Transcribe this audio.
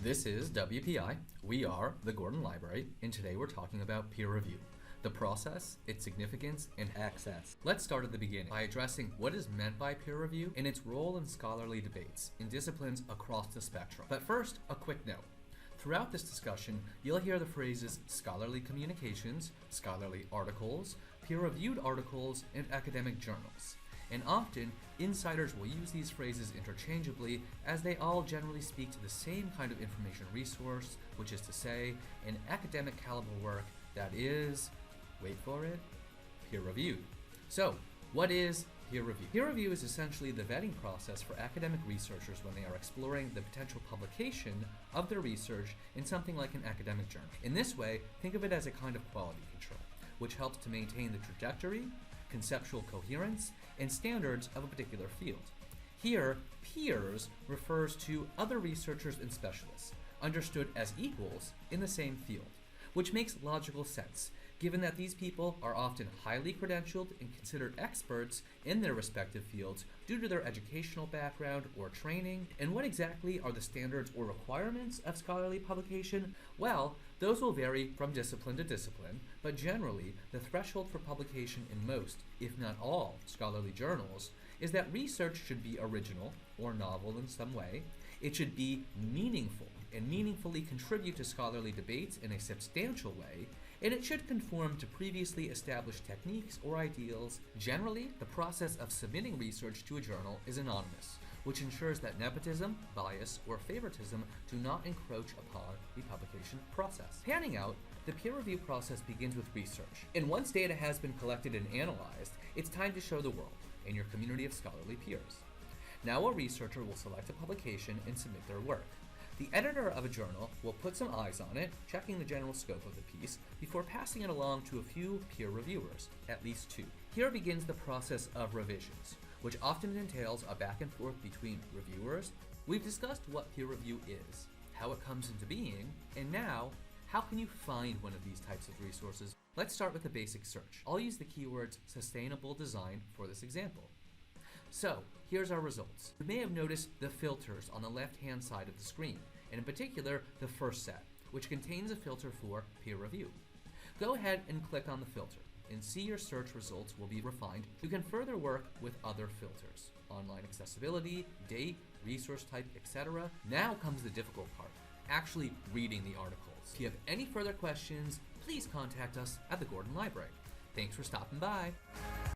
This is WPI. We are the Gordon Library, and today we're talking about peer review, the process, its significance, and access. Let's start at the beginning by addressing what is meant by peer review and its role in scholarly debates in disciplines across the spectrum. But first, a quick note. Throughout this discussion, you'll hear the phrases scholarly communications, scholarly articles, peer-reviewed articles, and academic journals. And often, insiders will use these phrases interchangeably as they all generally speak to the same kind of information resource, which is to say, an academic caliber work that is, wait for it, peer-reviewed. So, what is peer review? Peer review is essentially the vetting process for academic researchers when they are exploring the potential publication of their research in something like an academic journal. In this way, think of it as a kind of quality control, which helps to maintain the trajectory, conceptual coherence, and standards of a particular field. Here, peers refers to other researchers and specialists, understood as equals in the same field, which makes logical sense, given that these people are often highly credentialed and considered experts in their respective fields due to their educational background or training. And what exactly are the standards or requirements of scholarly publication? Well, those will vary from discipline to discipline, but generally, the threshold for publication in most, if not all, scholarly journals is that research should be original or novel in some way. It should be meaningful and meaningfully contribute to scholarly debates in a substantial way, and it should conform to previously established techniques or ideals. Generally, the process of submitting research to a journal is anonymous, which ensures that nepotism, bias, or favoritism do not encroach upon the publication process. Panning out, the peer review process begins with research. And once data has been collected and analyzed, it's time to show the world and your community of scholarly peers. Now a researcher will select a publication and submit their work. The editor of a journal will put some eyes on it, checking the general scope of the piece, before passing it along to a few peer reviewers, at least two. Here begins the process of revisions, which often entails a back and forth between reviewers. We've discussed what peer review is, how it comes into being, and now, how can you find one of these types of resources? Let's start with a basic search. I'll use the keywords sustainable design for this example. So, here's our results. You may have noticed the filters on the left-hand side of the screen, and in particular, the first set, which contains a filter for peer review. Go ahead and click on the filter, and see your search results will be refined. You can further work with other filters, online accessibility, date, resource type, etc. Now comes the difficult part, actually reading the articles. If you have any further questions, please contact us at the Gordon Library. Thanks for stopping by.